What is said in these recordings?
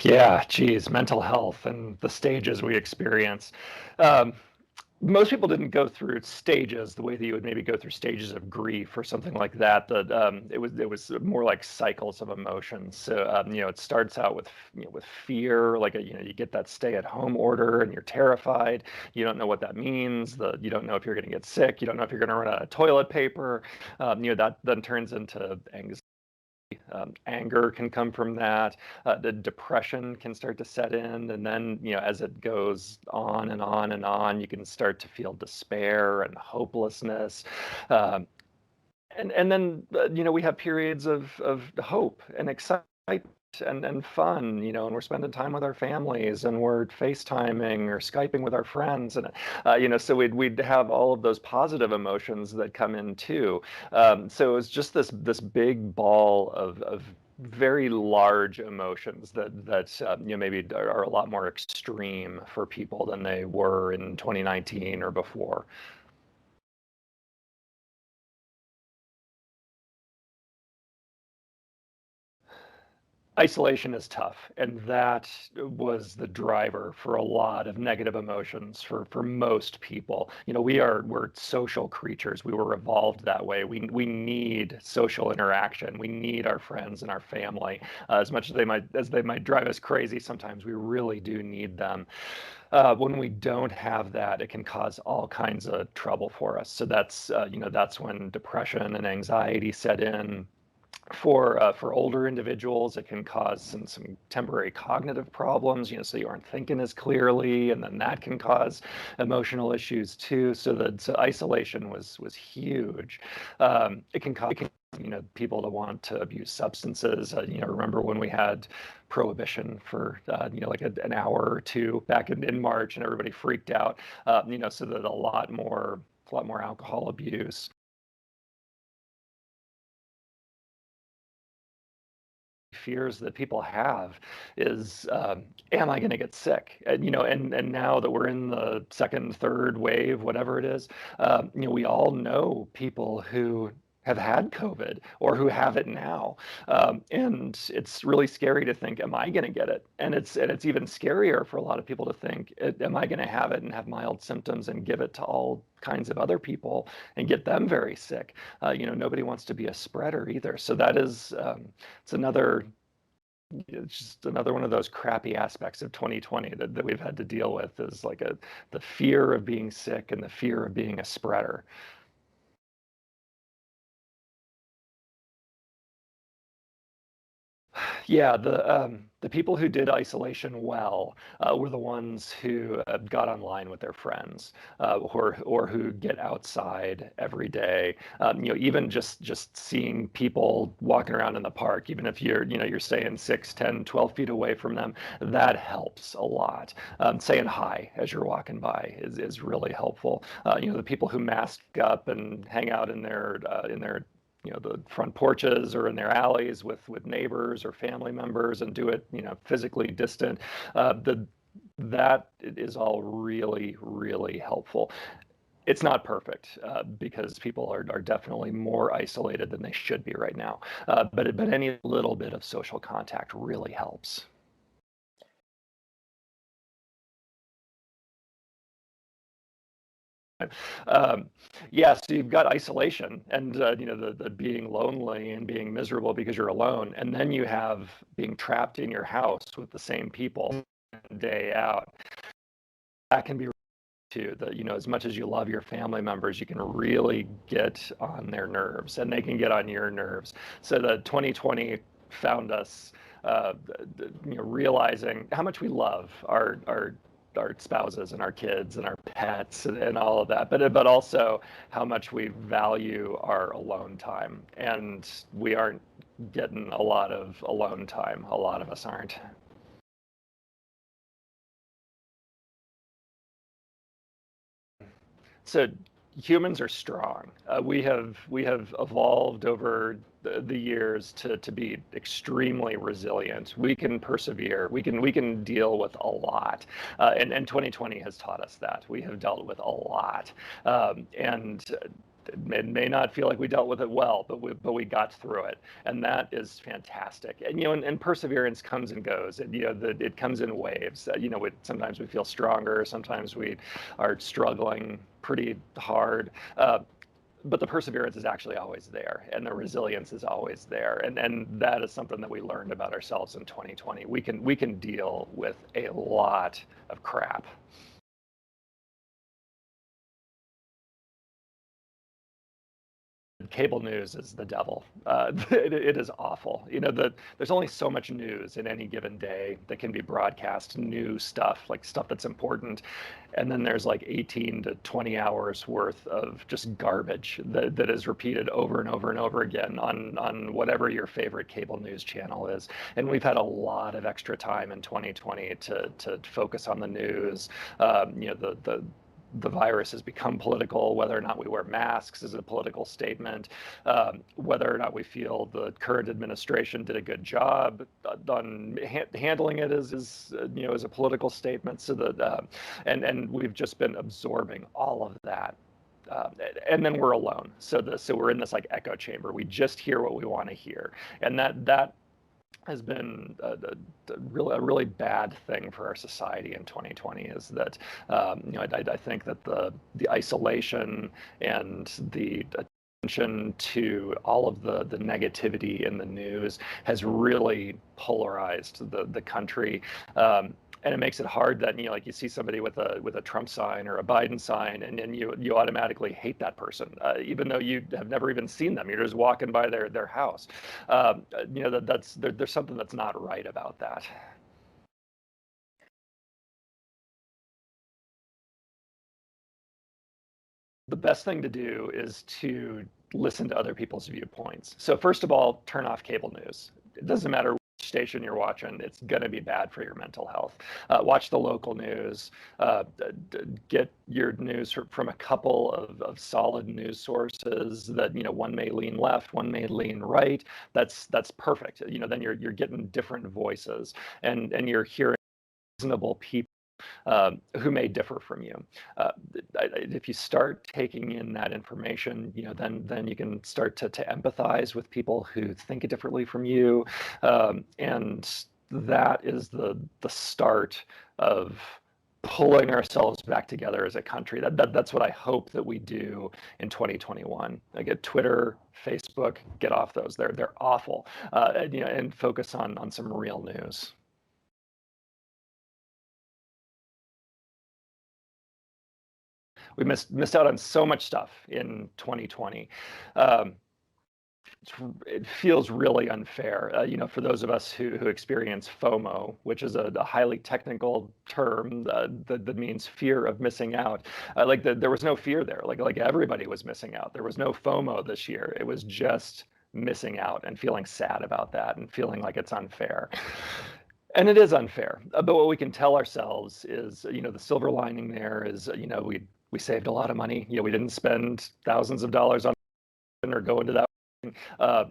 Yeah, geez, mental health and the stages we experience. Um, Most people didn't go through stages the way that you would maybe go through stages of grief or something like that. It was more like cycles of emotions. So it starts out with with fear, like you get that stay-at-home order and you're terrified. You don't know what that means. You don't know if you're going to get sick. You don't know if you're going to run out of toilet paper. That then turns into anxiety. Anger can come from that. The depression can start to set in, and then as it goes on and on and on, you can start to feel despair and hopelessness. Um, and then we have periods of hope and excitement and fun, and we're spending time with our families and we're FaceTiming or Skyping with our friends, and so we'd have all of those positive emotions that come in too. So it's just this big ball of very large emotions that maybe are a lot more extreme for people than they were in 2019 or before. Isolation is tough, and that was the driver for a lot of negative emotions for most people. We're social creatures. We were evolved that way. We need social interaction. We need our friends and our family. As much as they might drive us crazy sometimes, we really do need them. When we don't have that, it can cause all kinds of trouble for us. So that's when depression and anxiety set in. For older individuals, it can cause some temporary cognitive problems, so you aren't thinking as clearly, and then that can cause emotional issues too. So isolation was huge. It can cause people to want to abuse substances. Remember when we had prohibition for like an hour or two back in March, and everybody freaked out. So that a lot more alcohol abuse. Fears that people have is, am I going to get sick? And now that we're in the second, third wave, whatever it is, we all know people who have had COVID or who have it now, and it's really scary to think, am I going to get it? And it's even scarier for a lot of people to think, am I going to have it and have mild symptoms and give it to all kinds of other people and get them very sick? Nobody wants to be a spreader either. So that is it's another it's just another one of those crappy aspects of 2020 that we've had to deal with, is like the fear of being sick and the fear of being a spreader. Yeah, the people who did isolation well were the ones who got online with their friends, or who get outside every day. Even just seeing people walking around in the park, even if you're staying 6, 10, 12 feet away from them, that helps a lot. Saying hi as you're walking by is really helpful. The people who mask up and hang out in their the front porches or in their alleys with neighbors or family members, and do it physically distant. That is all really, really helpful. It's not perfect, because people are definitely more isolated than they should be right now. But any little bit of social contact really helps. Um, yeah, so you've got isolation and the being lonely and being miserable because you're alone, and then you have being trapped in your house with the same people day out. That can be too. As much as you love your family members, you can really get on their nerves, and they can get on your nerves. So the 2020 found us, realizing how much we love our spouses and our kids and our pets and all of that, but also how much we value our alone time, and we aren't getting a lot of alone time. A lot of us aren't. So humans are strong. We have evolved over the years to be extremely resilient. We can persevere. We can deal with a lot, and 2020 has taught us that we have dealt with a lot, and It may not feel like we dealt with it well, but we got through it, and that is fantastic. And and perseverance comes and goes, and it comes in waves. Sometimes we feel stronger, sometimes we are struggling pretty hard. But the perseverance is actually always there, and the resilience is always there, and that is something that we learned about ourselves in 2020. We can deal with a lot of crap. Cable news is the devil. It is awful. There's only so much news in any given day that can be broadcast, new stuff, like stuff that's important. And then there's like 18 to 20 hours worth of just garbage that is repeated over and over and over again on whatever your favorite cable news channel is. And we've had a lot of extra time in 2020 to focus on the news. The virus has become political. Whether or not we wear masks is a political statement. Whether or not we feel the current administration did a good job on handling it is a political statement. So and we've just been absorbing all of that. And then we're alone. So we're in this like echo chamber. We just hear what we want to hear, and that has been a really bad thing for our society in 2020. Is that I think that the isolation and the attention to all of the negativity in the news has really polarized the country. And it makes it hard that like you see somebody with a Trump sign or a Biden sign, and then you automatically hate that person, even though you have never even seen them. You're just walking by their house. There's something that's not right about that. The best thing to do is to listen to other people's viewpoints. So first of all, turn off cable news. It doesn't matter which station you're watching, it's going to be bad for your mental health. Watch the local news. Get your news from a couple of solid news sources that, one may lean left, one may lean right. That's perfect. Then you're getting different voices, and you're hearing reasonable people who may differ from you. If you start taking in that information, then you can start to empathize with people who think differently from you, and that is the start of pulling ourselves back together as a country. That's what I hope that we do in 2021. I get Twitter, Facebook, get off those. They're awful, and focus on some real news. We missed out on so much stuff in 2020. Um, it feels really unfair, for those of us who experience FOMO, which is a highly technical term that means fear of missing out. There was no fear there. Like everybody was missing out. There was no FOMO this year. It was just missing out and feeling sad about that and feeling like it's unfair. And it is unfair. But what we can tell ourselves is, the silver lining there is, we saved a lot of money. We didn't spend thousands of dollars on or go into that. Uh,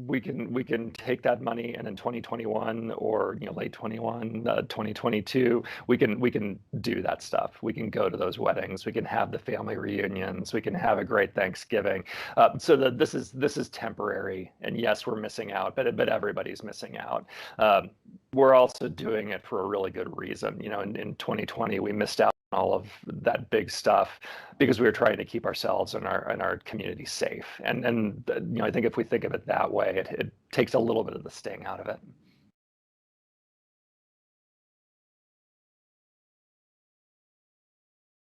we can take that money, and in 2021 or late 21, 2022, we can do that stuff. We can go to those weddings. We can have the family reunions. We can have a great Thanksgiving. So that this is temporary. And yes, we're missing out, but everybody's missing out. We're also doing it for a really good reason. In 2020, we missed out on all of that big stuff because we were trying to keep ourselves and our community safe. And I think if we think of it that way, it takes a little bit of the sting out of it.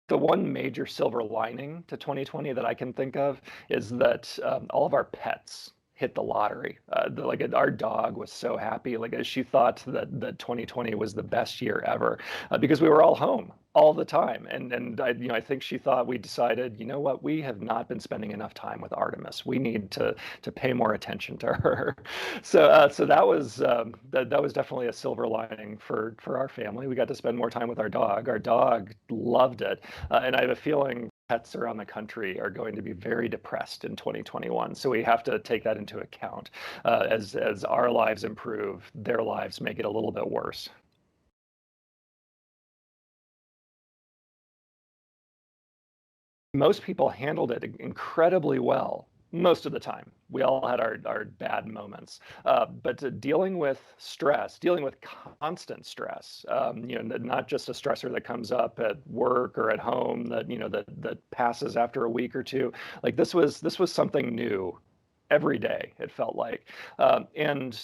The one major silver lining to 2020 that I can think of is that all of our pets hit the lottery. Our dog was so happy. She thought that 2020 was the best year ever because we were all home all the time. And I think she thought we decided, what, we have not been spending enough time with Artemis. We need to pay more attention to her. So that was definitely a silver lining for our family. We got to spend more time with our dog. Our dog loved it, and I have a feeling pets around the country are going to be very depressed in 2021. So we have to take that into account. As our lives improve, their lives may get a little bit worse. most people handled it incredibly well most of the time. We all had our bad moments, but dealing with stress, dealing with constant stress, not just a stressor that comes up at work or at home that that passes after a week or two. Like this was something new every day. It felt like, and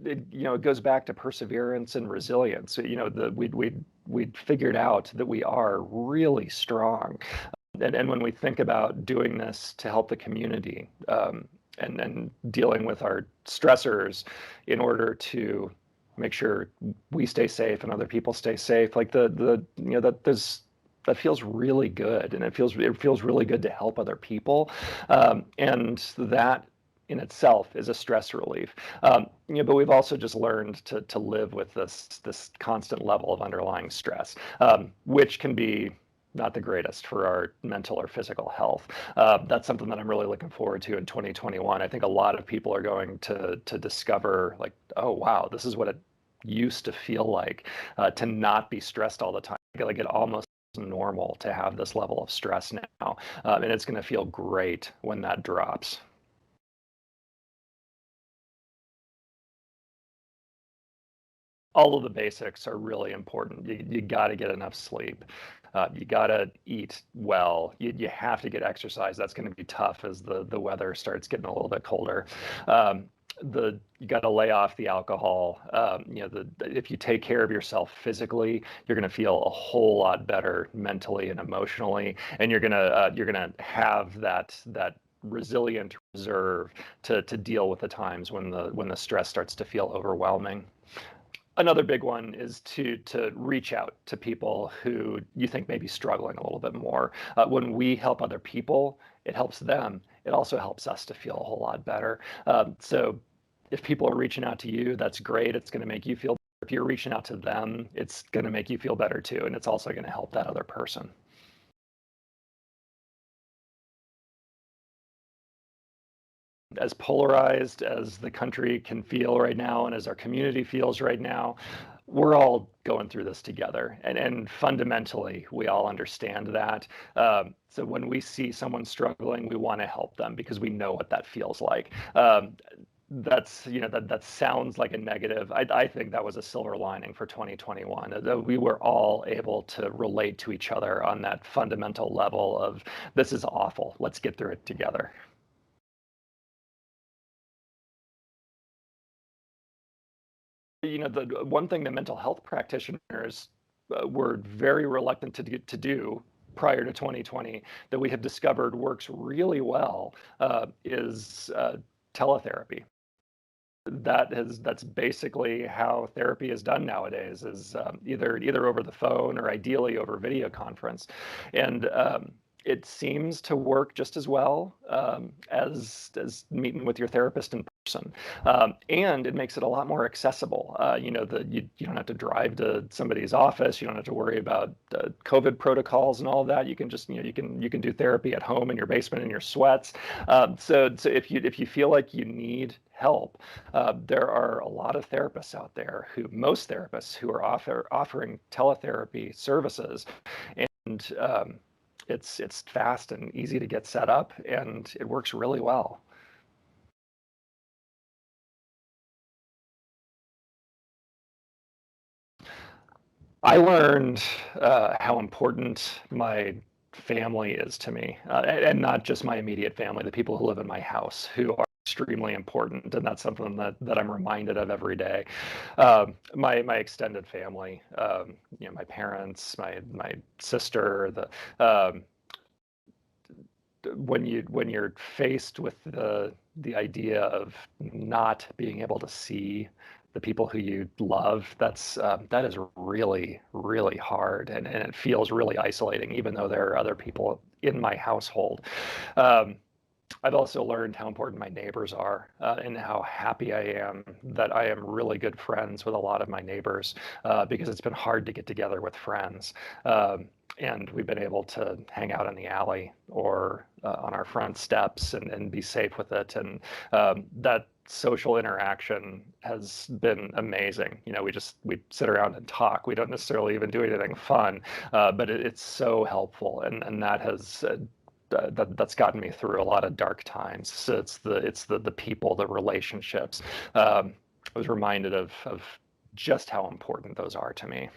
it goes back to perseverance and resilience. We'd figured out that we are really strong. And when we think about doing this to help the community, and dealing with our stressors in order to make sure we stay safe and other people stay safe, like that feels really good, and it feels really good to help other people, and that in itself is a stress relief. But we've also just learned to live with this constant level of underlying stress, which can be not the greatest for our mental or physical health. That's something that I'm really looking forward to in 2021. I think a lot of people are going to discover, like, oh wow, this is what it used to feel like, to not be stressed all the time. Like it almost normal to have this level of stress now, and it's going to feel great when that drops. All of the basics are really important. You got to get enough sleep. You got to eat well. You have to get exercise. That's going to be tough as the weather starts getting a little bit colder. You got to lay off the alcohol. If you take care of yourself physically, you're going to feel a whole lot better mentally and emotionally, and you're gonna have that resilient reserve to deal with the times when the stress starts to feel overwhelming. Another big one is to reach out to people who you think may be struggling a little bit more. When we help other people, it helps them. It also helps us to feel a whole lot better. So if people are reaching out to you, that's great. It's going to make you feel better. If you're reaching out to them, it's going to make you feel better too, and it's also going to help that other person. As polarized as the country can feel right now and as our community feels right now, we're all going through this together. And fundamentally, we all understand that. So when we see someone struggling, we want to help them because we know what that feels like. That sounds like a negative. I think that was a silver lining for 2021. That we were all able to relate to each other on that fundamental level of, this is awful. Let's get through it together. The one thing that mental health practitioners were very reluctant to do prior to 2020 that we have discovered works really well, is teletherapy. That's basically how therapy is done nowadays, is either over the phone or ideally over video conference, and it seems to work just as well, as meeting with your therapist in person, and it makes it a lot more accessible. You don't have to drive to somebody's office. You don't have to worry about COVID protocols and all of that. You can just you can do therapy at home in your basement in your sweats. So if you feel like you need help, there are a lot of therapists out there, most therapists who are offering teletherapy services, and it's fast and easy to get set up, and it works really well. I learned how important my family is to me, and not just my immediate family, the people who live in my house, who are extremely important, and that's something that I'm reminded of every day. My extended family, my parents, my sister, when you're faced with the idea of not being able to see the people who you love, that is really, really hard, and it feels really isolating, even though there are other people in my household. Um, I've also learned how important my neighbors are, and how happy I am that I am really good friends with a lot of my neighbors, because it's been hard to get together with friends. And we've been able to hang out in the alley or on our front steps and be safe with it. And that social interaction has been amazing. We sit around and talk. We don't necessarily even do anything fun, but it's so helpful, and that has that's gotten me through a lot of dark times. So it's the people, the relationships. I was reminded of just how important those are to me.